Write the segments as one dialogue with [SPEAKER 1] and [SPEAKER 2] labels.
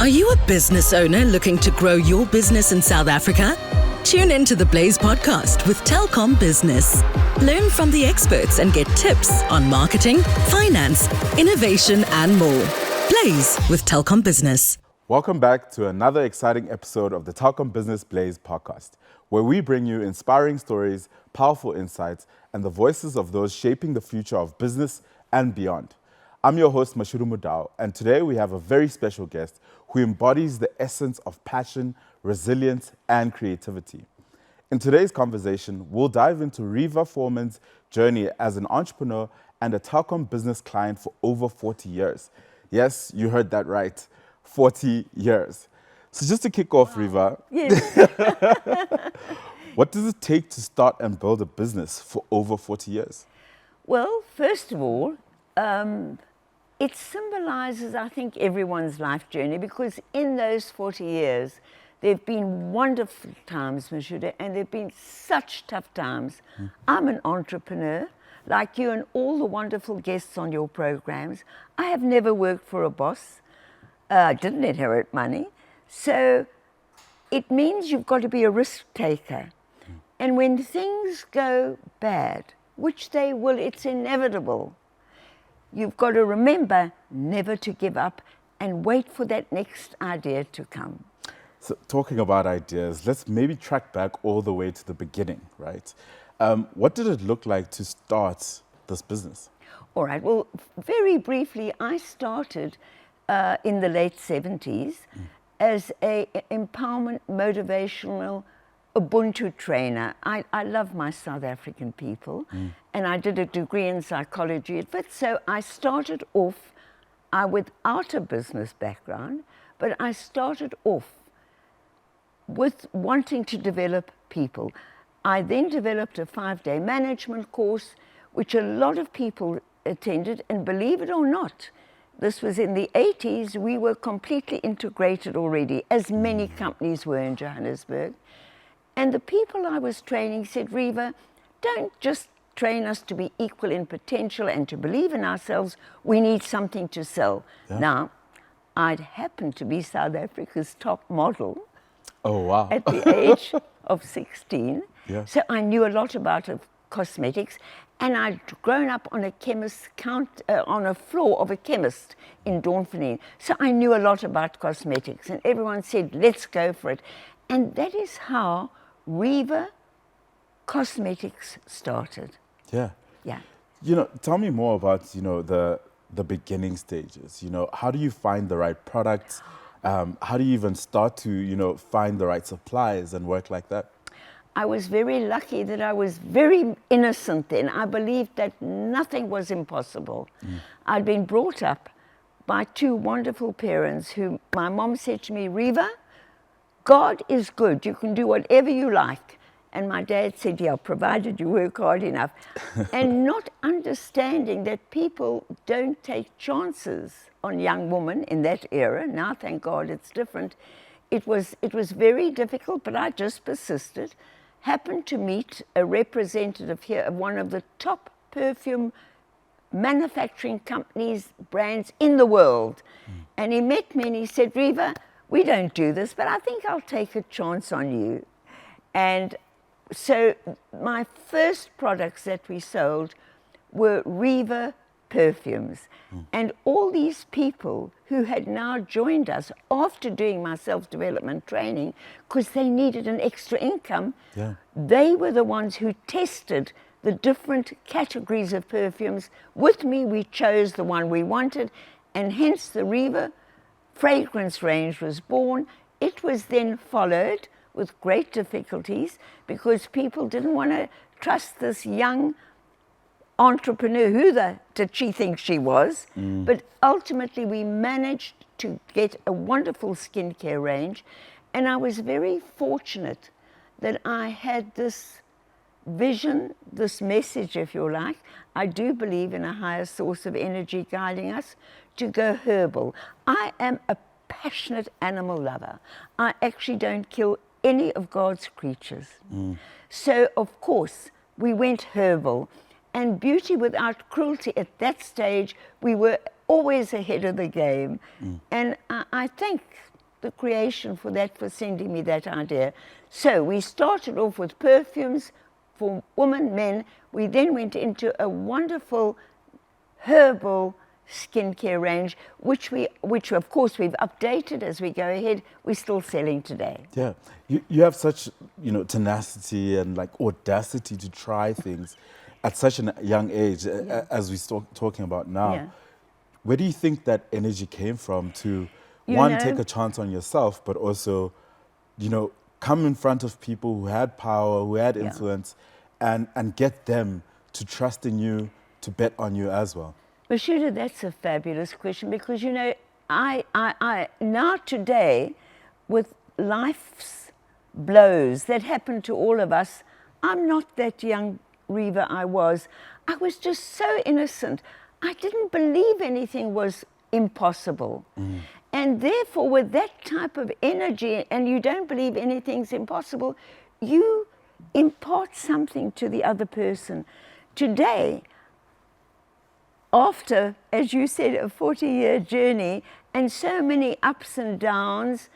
[SPEAKER 1] Are you a business owner looking to grow your business in South Africa? Tune in to the Blaze Podcast with Telkom Business. Learn from the experts and get tips on marketing, finance, innovation, and more. Blaze with Telkom Business.
[SPEAKER 2] Welcome back to another exciting episode of the Telkom Business Blaze Podcast, where we bring you inspiring stories, powerful insights, and the voices of those shaping the future of business and beyond. I'm your host, Mashudu Modau, and today we have a very special guest who embodies the essence of passion, resilience, and creativity. In today's conversation, we'll dive into Reeva Forman's journey as an entrepreneur and a Telkom Business client for over 40 years. Yes, you heard that right, 40 years. So just to kick off, Reeva,
[SPEAKER 3] Yes.
[SPEAKER 2] what does it take to start and build a business for over 40 years?
[SPEAKER 3] Well, first of all, it symbolizes, I think, everyone's life journey, because in those 40 years, there have been wonderful times, Mashudu, and there have been such tough times. I'm an entrepreneur, like you and all the wonderful guests on your programs. I have never worked for a boss. I didn't inherit money. So it means you've got to be a risk taker. And when things go bad, which they will, it's inevitable, you've got to remember never to give up and wait for that next idea to come.
[SPEAKER 2] So talking about ideas, let's maybe track back all the way to the beginning, right? What did it look like to start this business?
[SPEAKER 3] All right, well, very briefly, I started in the late 70s as a empowerment, motivational Ubuntu trainer. I love my South African people, and I did a degree in psychology at Wits. So I started off without a business background, but I started off with wanting to develop people. I then developed a 5-day management course, which a lot of people attended, and believe it or not, this was in the 80s, we were completely integrated already, as many companies were in Johannesburg. And the people I was training said, Reeva, don't just train us to be equal in potential and to believe in ourselves, we need something to sell.
[SPEAKER 2] Yeah.
[SPEAKER 3] Now, I'd happened to be South Africa's top model.
[SPEAKER 2] Oh, wow.
[SPEAKER 3] At the age of 16.
[SPEAKER 2] Yeah.
[SPEAKER 3] So I knew a lot about cosmetics, and I'd grown up on a on a floor of a chemist in Doornfontein. So I knew a lot about cosmetics, and everyone said, let's go for it. And that is how Reeva Cosmetics started.
[SPEAKER 2] Yeah.
[SPEAKER 3] Yeah.
[SPEAKER 2] Tell me more about, the beginning stages. How do you find the right products? How do you even start to, find the right suppliers and work like that?
[SPEAKER 3] I was very lucky that I was very innocent then. I believed that nothing was impossible. I'd been brought up by two wonderful parents who, my mom said to me, Reeva, God is good. You can do whatever you like. And my dad said, yeah, provided you work hard enough. And not understanding that people don't take chances on young women in that era. Now, thank God, it's different. It was very difficult, but I just persisted. Happened to meet a representative here of one of the top perfume manufacturing companies, brands in the world. And he met me and he said, Reeva, we don't do this, but I think I'll take a chance on you. And so my first products that we sold were Reeva perfumes. And all these people who had now joined us after doing my self-development training, because they needed an extra income, they were the ones who tested the different categories of perfumes. With me, we chose the one we wanted, and hence the Reeva fragrance range was born. It was then followed with great difficulties because people didn't want to trust this young entrepreneur. Who did she think she was? But ultimately we managed to get a wonderful skincare range, and I was very fortunate that I had this vision, this message, if you like. I do believe in a higher source of energy guiding us to go herbal. I am a passionate animal lover. I actually don't kill any of God's creatures. So, of course, we went herbal. And beauty without cruelty, at that stage, we were always ahead of the game. And I thank the creation for that, for sending me that idea. So we started off with perfumes for women, men. We then went into a wonderful herbal skincare range, which of course we've updated as we go ahead. We're still selling today.
[SPEAKER 2] Yeah, you have such, tenacity and like audacity to try things at such a young age, as we're talking about now.
[SPEAKER 3] Yeah.
[SPEAKER 2] Where do you think that energy came from to, take a chance on yourself, but also, come in front of people who had power, who had influence, and get them to trust in you, to bet on you as well?
[SPEAKER 3] Mashudu, that's a fabulous question because, I now today, with life's blows that happen to all of us, I'm not that young Reeva I was. I was just so innocent. I didn't believe anything was impossible. And therefore, with that type of energy, and you don't believe anything's impossible, you impart something to the other person. Today, after, as you said, a 40-year journey and so many ups and downs,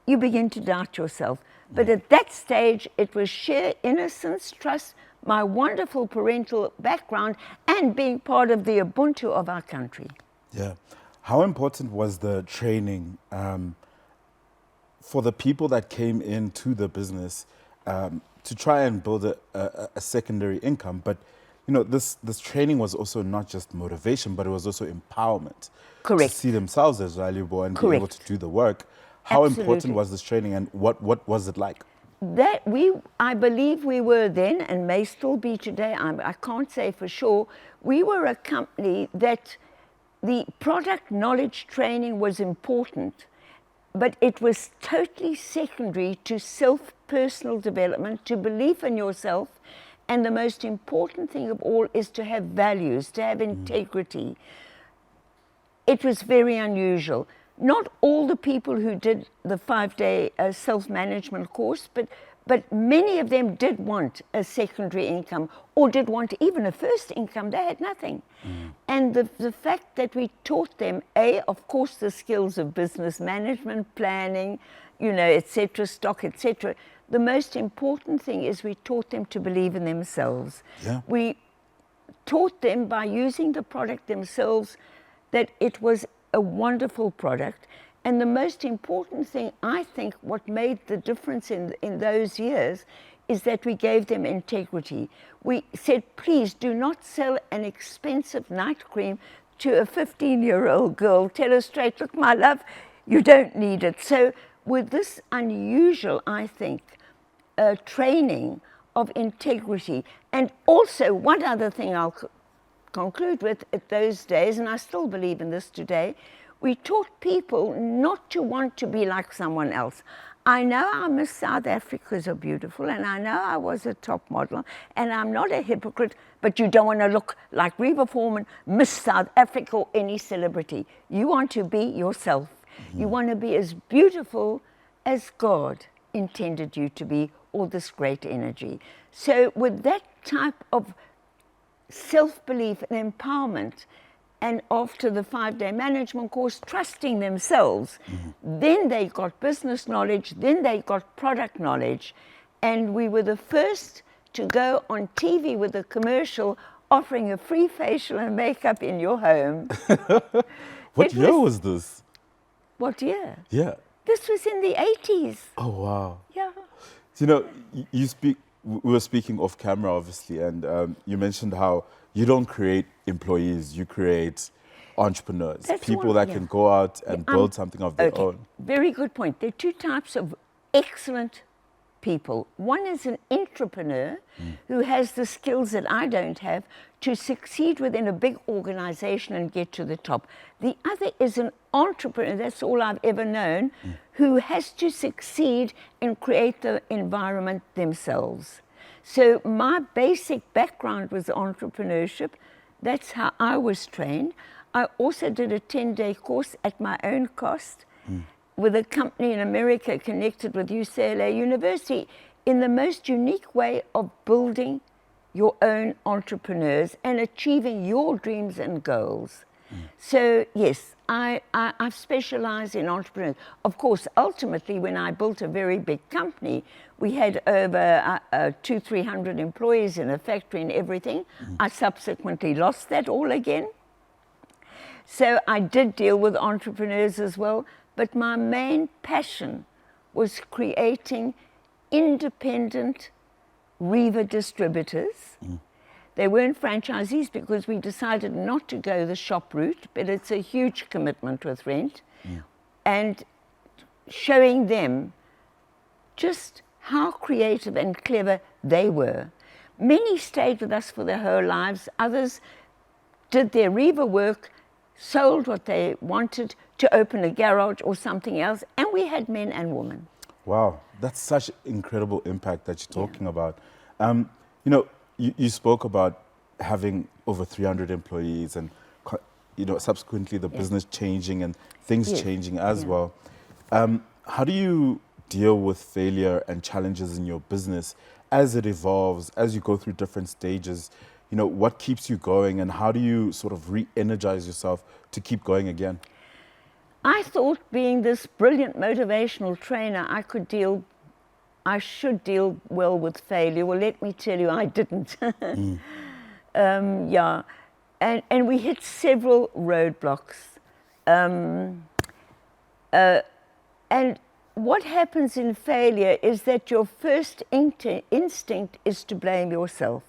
[SPEAKER 3] you begin to doubt yourself. But at that stage, it was sheer innocence, trust, my wonderful parental background, and being part of the Ubuntu of our country.
[SPEAKER 2] Yeah. How important was the training for the people that came into the business to try and build a secondary income? But this training was also not just motivation, but it was also empowerment.
[SPEAKER 3] Correct.
[SPEAKER 2] To see themselves as valuable and be able to do the work. How
[SPEAKER 3] Absolutely.
[SPEAKER 2] important was this training, and what was it like?
[SPEAKER 3] I believe we were then, and may still be today, I can't say for sure, we were a company that the product knowledge training was important, but it was totally secondary to personal development, to belief in yourself. And the most important thing of all is to have values, to have integrity. It was very unusual. Not all the people who did the 5-day self-management course, but many of them did want a secondary income or did want even a first income. They had nothing. And the fact that we taught them, of course, the skills of business management, planning, etc., stock, etc. The most important thing is we taught them to believe in themselves.
[SPEAKER 2] Yeah.
[SPEAKER 3] We taught them by using the product themselves that it was a wonderful product. And the most important thing, I think, what made the difference in those years is that we gave them integrity. We said, please do not sell an expensive night cream to a 15-year-old girl. Tell her straight, look, my love, you don't need it. So with this unusual, I think, training of integrity, and also one other thing I'll conclude with at those days, and I still believe in this today, we taught people not to want to be like someone else. I know our Miss South Africas are beautiful, and I know I was a top model, and I'm not a hypocrite, but you don't want to look like Reeva Forman, Miss South Africa, or any celebrity. You want to be yourself. You want to be as beautiful as God intended you to be, all this great energy. So with that type of self-belief and empowerment, and after the 5-day management course, trusting themselves, then they got business knowledge, then they got product knowledge, and we were the first to go on TV with a commercial offering a free facial and makeup in your home.
[SPEAKER 2] What year was this?
[SPEAKER 3] What year?
[SPEAKER 2] Yeah.
[SPEAKER 3] This was in the 80s.
[SPEAKER 2] Oh, wow.
[SPEAKER 3] Yeah.
[SPEAKER 2] We were speaking off camera, obviously, and you mentioned how you don't create employees, you create entrepreneurs, people that can go out and build something of their own.
[SPEAKER 3] Very good point. There are two types of excellent people. One is an entrepreneur who has the skills that I don't have to succeed within a big organization and get to the top. The other is an entrepreneur, that's all I've ever known, who has to succeed and create the environment themselves. So my basic background was entrepreneurship. That's how I was trained. I also did a 10-day course at my own cost with a company in America connected with UCLA University in the most unique way of building your own entrepreneurs and achieving your dreams and goals. So yes, I've specialized in entrepreneurs. Of course, ultimately, when I built a very big company, we had over 300 employees in a factory and everything. I subsequently lost that all again. So I did deal with entrepreneurs as well, but my main passion was creating independent Reeva distributors. They weren't franchisees because we decided not to go the shop route, but it's a huge commitment with rent. And showing them just how creative and clever they were. Many stayed with us for their whole lives. Others did their Reeva work, sold what they wanted to open a garage or something else, and we had men and women.
[SPEAKER 2] Wow, that's such incredible impact that you're talking about. You know, you spoke about having over 300 employees and, you know, subsequently the business changing and things changing as well. How do you deal with failure and challenges in your business as it evolves, as you go through different stages? You know, what keeps you going and how do you sort of re-energize yourself to keep going again?
[SPEAKER 3] I thought being this brilliant motivational trainer, I should deal well with failure. Well, let me tell you, I didn't. And we hit several roadblocks. And what happens in failure is that your first instinct is to blame yourself.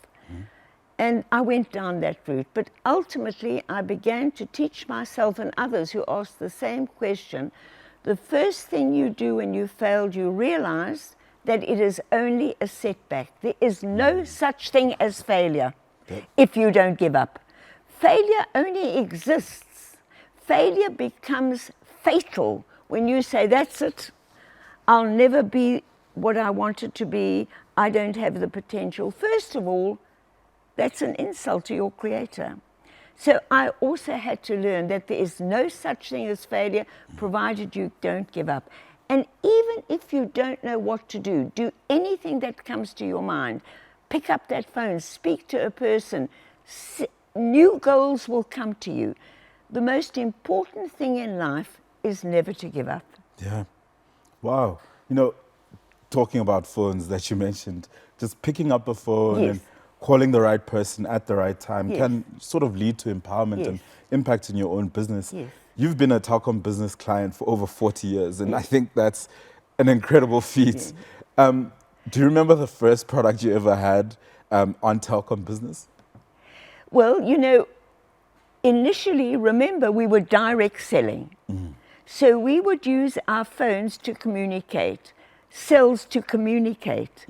[SPEAKER 3] And I went down that route. But ultimately, I began to teach myself and others who asked the same question. The first thing you do when you failed, you realize that it is only a setback. There is no such thing as failure if you don't give up. Failure only exists. Failure becomes fatal when you say, that's it. I'll never be what I wanted to be. I don't have the potential. First of all, that's an insult to your creator. So I also had to learn that there is no such thing as failure, provided you don't give up. And even if you don't know what to do anything that comes to your mind. Pick up that phone, speak to a person. New goals will come to you. The most important thing in life is never to give up.
[SPEAKER 2] Yeah. Wow. You know, talking about phones that you mentioned, just picking up a phone and calling the right person at the right time can sort of lead to empowerment and impact in your own business. You've been a Telkom Business client for over 40 years, and I think that's an incredible feat. Do you remember the first product you ever had on Telkom Business?
[SPEAKER 3] Well, you know, initially, remember, we were direct selling. So we would use our phones to communicate, cells to communicate.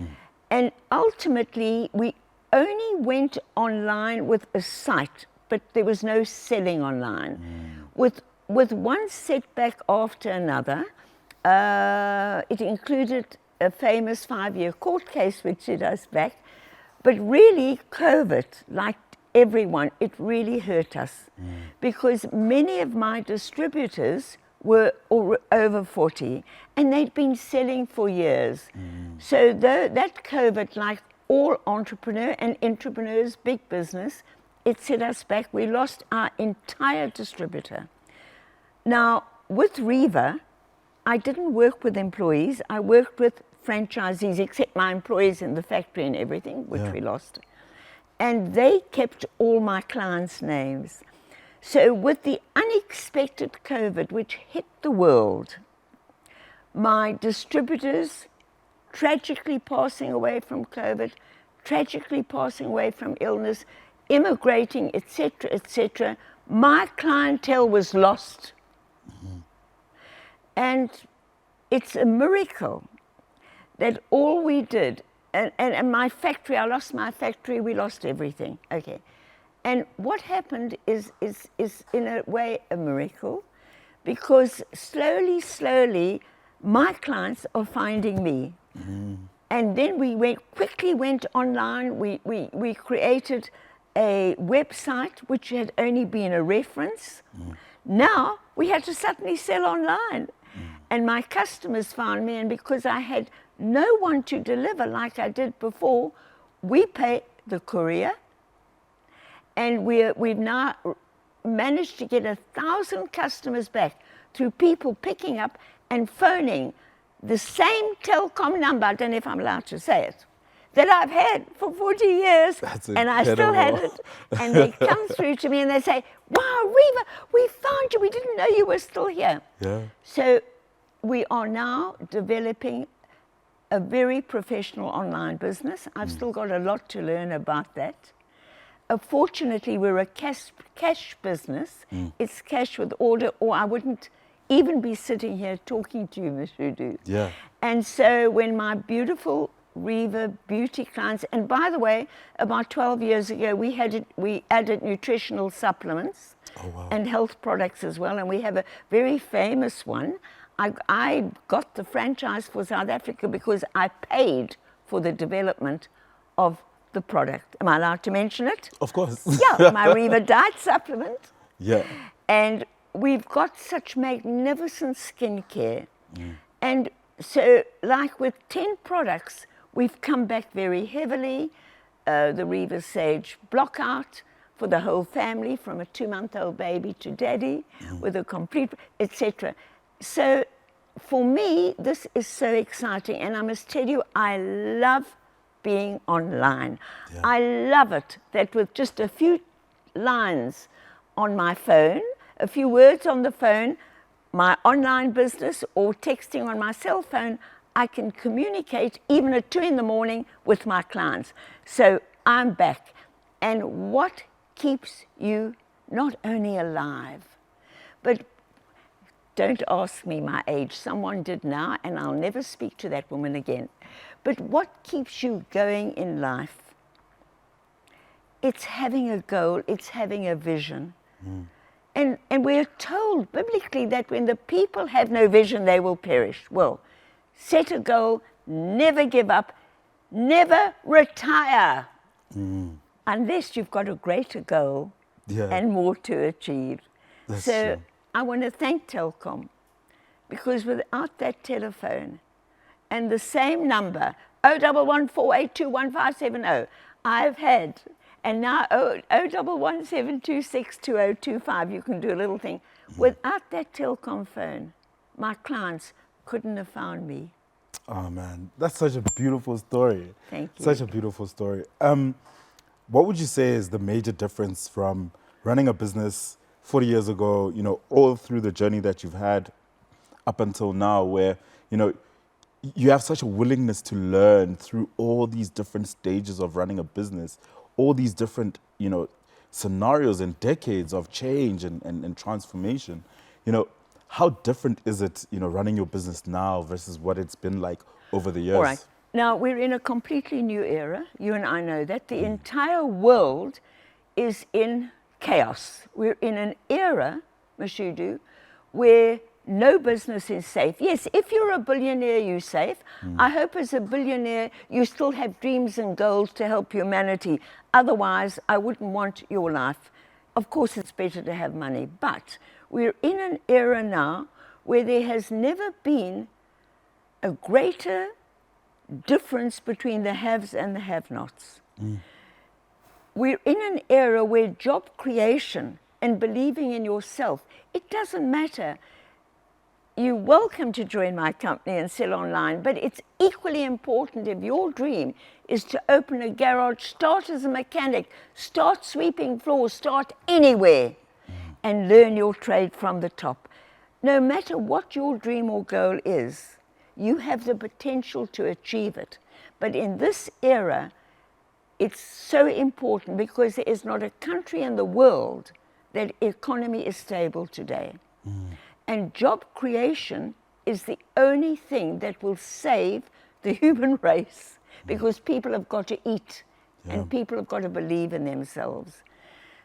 [SPEAKER 3] And ultimately, we only went online with a site, but there was no selling online. With one setback after another, it included a famous 5-year court case which set us back. But really, COVID, like everyone, it really hurt us because many of my distributors were over 40 and they'd been selling for years. So that COVID, like all entrepreneurs, big business, it set us back. We lost our entire distributor. Now, with Reeva, I didn't work with employees. I worked with franchisees, except my employees in the factory and everything, which we lost. And they kept all my clients' names. So with the unexpected COVID, which hit the world, my distributors tragically passing away from COVID, tragically passing away from illness, immigrating, etc., my clientele was lost. And it's a miracle that all we did, and my factory, I lost my factory, we lost everything. Okay. And what happened is in a way a miracle, because slowly, my clients are finding me. And then we quickly went online. We created a website which had only been a reference. Now we had to suddenly sell online. And my customers found me, and because I had no one to deliver like I did before, we pay the courier. And we've now managed to get 1,000 customers back through people picking up and phoning the same Telkom number, I don't know if I'm allowed to say it, that I've had for 40 years.
[SPEAKER 2] That's
[SPEAKER 3] and I still had it. And they come through to me and they say, wow, Reeva, we found you. We didn't know you were still here.
[SPEAKER 2] Yeah.
[SPEAKER 3] So we are now developing a very professional online business. I've still got a lot to learn about that. Fortunately, we're a cash business. It's cash with order, or I wouldn't even be sitting here talking to you, Mashudu.
[SPEAKER 2] Yeah.
[SPEAKER 3] And so when my beautiful Reeva Beauty clients, and by the way, about 12 years ago, we added nutritional supplements and health products as well, and we have a very famous one. I got the franchise for South Africa because I paid for the development of the product. Am I allowed to mention it?
[SPEAKER 2] Of course.
[SPEAKER 3] Yeah, my Reeva diet supplement.
[SPEAKER 2] Yeah.
[SPEAKER 3] And we've got such magnificent skincare. And so, like with 10 products, we've come back very heavily. The Reeva Sage Blockout for the whole family, from a 2-month-old baby to daddy, with a complete, etc. So, for me, this is so exciting. And I must tell you, I love being online.
[SPEAKER 2] Yeah.
[SPEAKER 3] I love it that with just a few lines on my phone, a few words on the phone, my online business, or texting on my cell phone, I can communicate even at 2 a.m. with my clients. So I'm back. And what keeps you not only alive, but don't ask me my age. Someone did now, and I'll never speak to that woman again. But what keeps you going in life? It's having a goal. It's having a vision. And we're told biblically that when the people have no vision, they will perish. Well, set a goal, never give up, never retire, unless you've got a greater goal and more to achieve.
[SPEAKER 2] That's
[SPEAKER 3] so
[SPEAKER 2] true.
[SPEAKER 3] I want to thank Telkom, because without that telephone and the same number, 01148215570, I've had, and now 01172622025, you can do a little thing. Without that Telkom phone, my clients couldn't have found me.
[SPEAKER 2] Oh man, that's such a beautiful story.
[SPEAKER 3] Thank you.
[SPEAKER 2] Such a beautiful story. What would you say is the major difference from running a business 40 years ago, you know, all through the journey that you've had up until now, where, you know, you have such a willingness to learn through all these different stages of running a business, all these different, you know, scenarios and decades of change and transformation. You know, how different is it, you know, running your business now versus what it's been like over the years?
[SPEAKER 3] All right. Now, we're in a completely new era. You and I know that. The entire world is in chaos. We're in an era, Mashudu, where no business is safe. Yes, if you're a billionaire, you're safe. I hope as a billionaire, you still have dreams and goals to help humanity. Otherwise, I wouldn't want your life. Of course, it's better to have money, but we're in an era now where there has never been a greater difference between the haves and the have-nots. We're in an era where job creation and believing in yourself, it doesn't matter. You're welcome to join my company and sell online, but it's equally important if your dream is to open a garage, start as a mechanic, start sweeping floors, start anywhere and learn your trade from the top. No matter what your dream or goal is, you have the potential to achieve it. But in this era, it's so important because there is not a country in the world that economy is stable today. And job creation is the only thing that will save the human race, because people have got to eat and people have got to believe in themselves.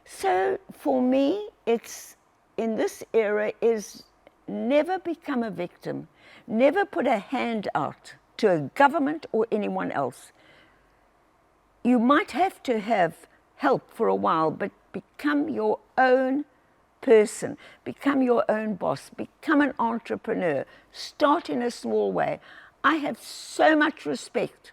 [SPEAKER 3] So for me, it's in this era is never become a victim, never put a hand out to a government or anyone else. You might have to have help for a while, but become your own person, become your own boss, become an entrepreneur, start in a small way. I have so much respect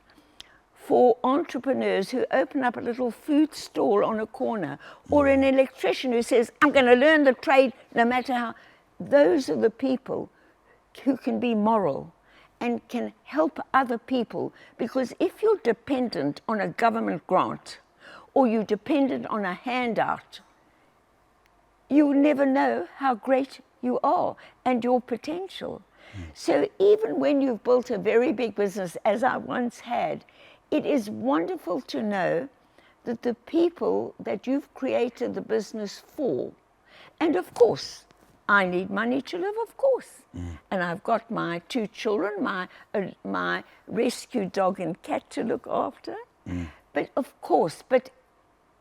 [SPEAKER 3] for entrepreneurs who open up a little food stall on a corner, or an electrician who says, I'm going to learn the trade no matter how. Those are the people who can be moral and can help other people. Because if you're dependent on a government grant or you're dependent on a handout, you'll never know how great you are and your potential. So even when you've built a very big business, as I once had, it is wonderful to know that the people that you've created the business for, and of course, I need money to live, of course. And I've got my 2 children, my rescue dog and cat to look after. But of course,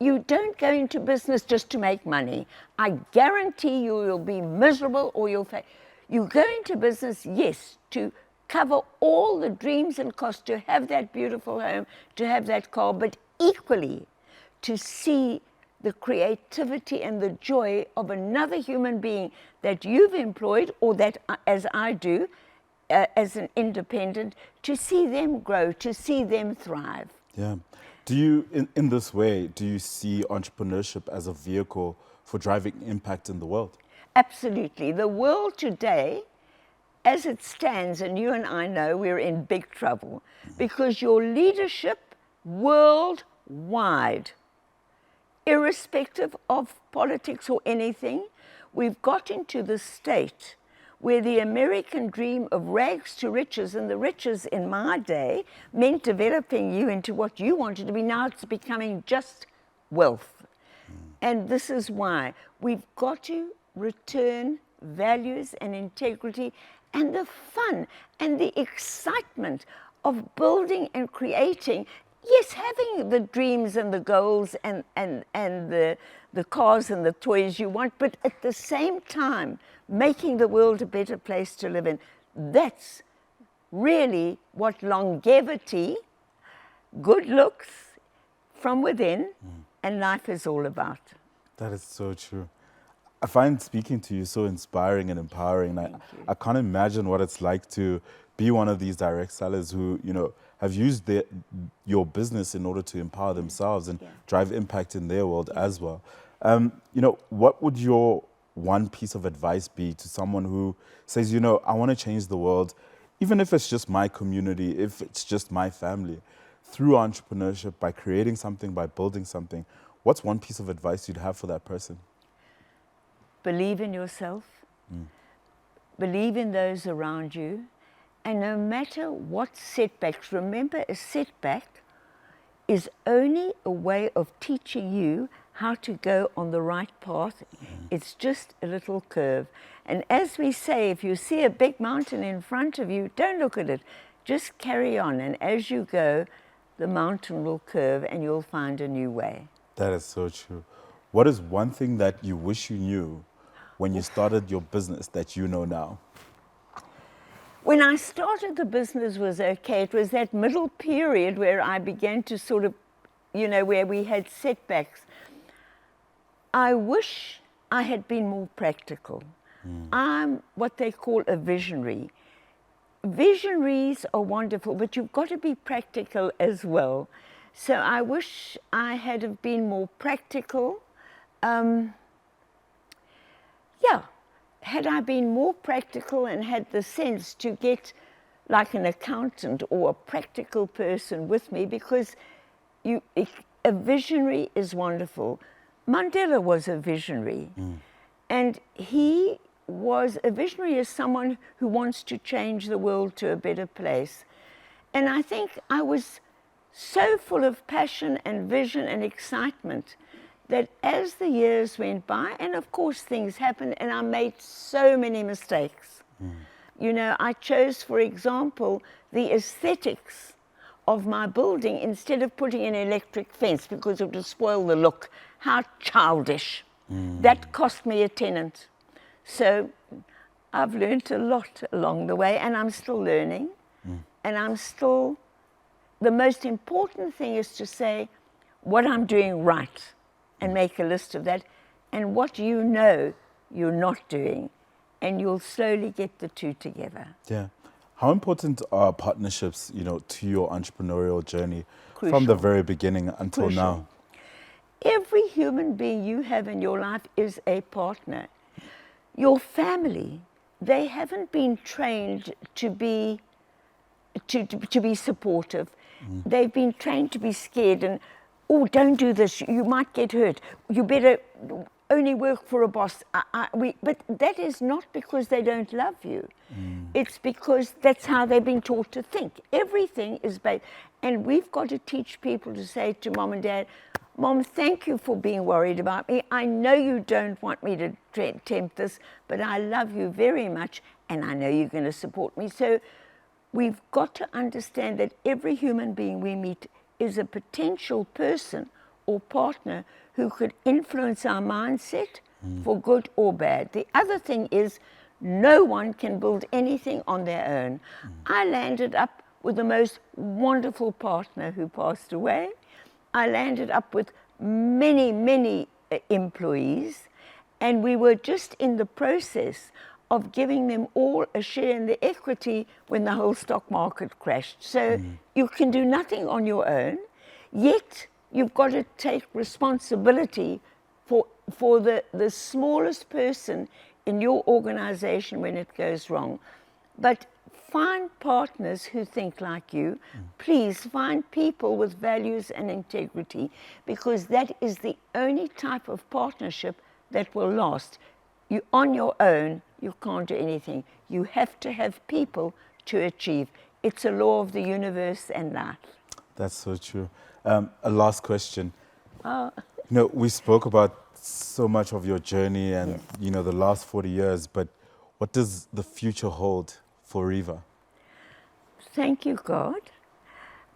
[SPEAKER 3] you don't go into business just to make money. I guarantee you'll be miserable or you'll fail. You go into business, yes, to cover all the dreams and costs, to have that beautiful home, to have that car, but equally to see the creativity and the joy of another human being that you've employed, or that, as I do, as an independent, to see them grow, to see them thrive.
[SPEAKER 2] Yeah. Do you, in this way, do you see entrepreneurship as a vehicle for driving impact in the world?
[SPEAKER 3] Absolutely. The world today, as it stands, and you and I know we're in big trouble, because your leadership worldwide, irrespective of politics or anything, we've got into the state where the American dream of rags to riches, and the riches in my day meant developing you into what you wanted to be, now it's becoming just wealth. And this is why we've got to return values and integrity and the fun and the excitement of building and creating. Yes, having the dreams and the goals and the cars and the toys you want, but at the same time, making the world a better place to live in. That's really what longevity, good looks from within, and life is all about.
[SPEAKER 2] That is so true. I find speaking to you so inspiring and empowering. I can't imagine what it's like to be one of these direct sellers who, have used your business in order to empower themselves and drive impact in their world as well. What would your one piece of advice be to someone who says, I want to change the world, even if it's just my community, if it's just my family, through entrepreneurship, by creating something, by building something? What's one piece of advice you'd have for that person?
[SPEAKER 3] Believe in yourself, believe in those around you, and no matter what setbacks, remember, a setback is only a way of teaching you how to go on the right path. It's just a little curve. And as we say, if you see a big mountain in front of you, don't look at it, just carry on. And as you go, the mountain will curve and you'll find a new way.
[SPEAKER 2] That is so true. What is one thing that you wish you knew when you started your business that you know now?
[SPEAKER 3] When I started, the business was okay. It was that middle period where I began to sort of, where we had setbacks. I wish I had been more practical. I'm what they call a visionary. Visionaries are wonderful, but you've got to be practical as well. So I wish I had have been more practical. Had I been more practical and had the sense to get like an accountant or a practical person with me, because a visionary is wonderful. Mandela was a visionary, and he was a visionary as someone who wants to change the world to a better place. And I think I was so full of passion and vision and excitement that as the years went by, and of course things happened, and I made so many mistakes. I chose, for example, the aesthetics of my building instead of putting an electric fence because it would spoil the look. How childish. That cost me a tenant. So I've learned a lot along the way, and I'm still learning. And the most important thing is to say what I'm doing right and make a list of that, and what you're not doing, and you'll slowly get the two together.
[SPEAKER 2] Yeah. How important are partnerships, to your entrepreneurial journey from
[SPEAKER 3] Crucial.
[SPEAKER 2] the very beginning until
[SPEAKER 3] Crucial.
[SPEAKER 2] now?
[SPEAKER 3] Every human being you have in your life is a partner. Your family, they haven't been trained to be supportive. They've been trained to be scared and, oh, don't do this, you might get hurt. You better only work for a boss. But that is not because they don't love you. It's because that's how they've been taught to think. Everything is based. And we've got to teach people to say to mom and dad, Mom, thank you for being worried about me. I know you don't want me to attempt this, but I love you very much, and I know you're going to support me. So we've got to understand that every human being we meet is a potential person or partner who could influence our mindset for good or bad. The other thing is no one can build anything on their own. I landed up with the most wonderful partner who passed away. I landed up with many, many employees, and we were just in the process of giving them all a share in the equity when the whole stock market crashed. So you can do nothing on your own, yet you've got to take responsibility for the smallest person in your organization when it goes wrong. But find partners who think like you. Please find people with values and integrity, because that is the only type of partnership that will last. You on your own, you can't do anything. You have to have people to achieve. It's a law of the universe and life.
[SPEAKER 2] That's so true. A last question. We spoke about so much of your journey and, the last 40 years, but what does the future hold for Reeva?
[SPEAKER 3] Thank you, God.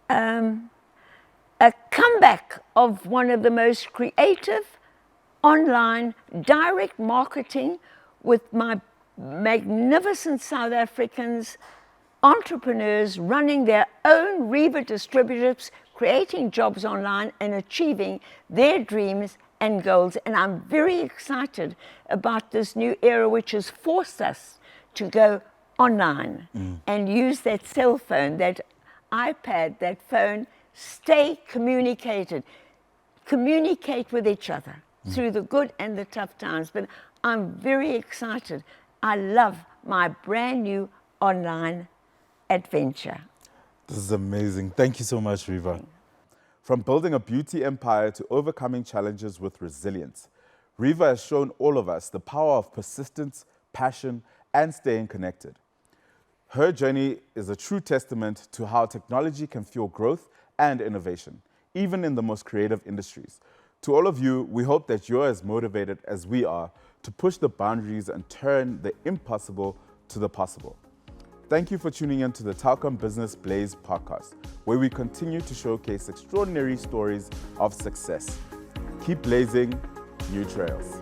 [SPEAKER 3] A comeback of one of the most creative online direct marketing with my magnificent South Africans, entrepreneurs running their own Reeva distributorships, creating jobs online and achieving their dreams and goals. And I'm very excited about this new era, which has forced us to go online and use that cell phone, that iPad, that phone. Stay communicated. Communicate with each other through the good and the tough times. But I'm very excited. I love my brand new online adventure.
[SPEAKER 2] This is amazing. Thank you so much, Reeva. From building a beauty empire to overcoming challenges with resilience, Reeva has shown all of us the power of persistence, passion, and staying connected. Her journey is a true testament to how technology can fuel growth and innovation, even in the most creative industries. To all of you, we hope that you're as motivated as we are to push the boundaries and turn the impossible to the possible. Thank you for tuning in to the Telkom Business Blaze Podcast, where we continue to showcase extraordinary stories of success. Keep blazing new trails.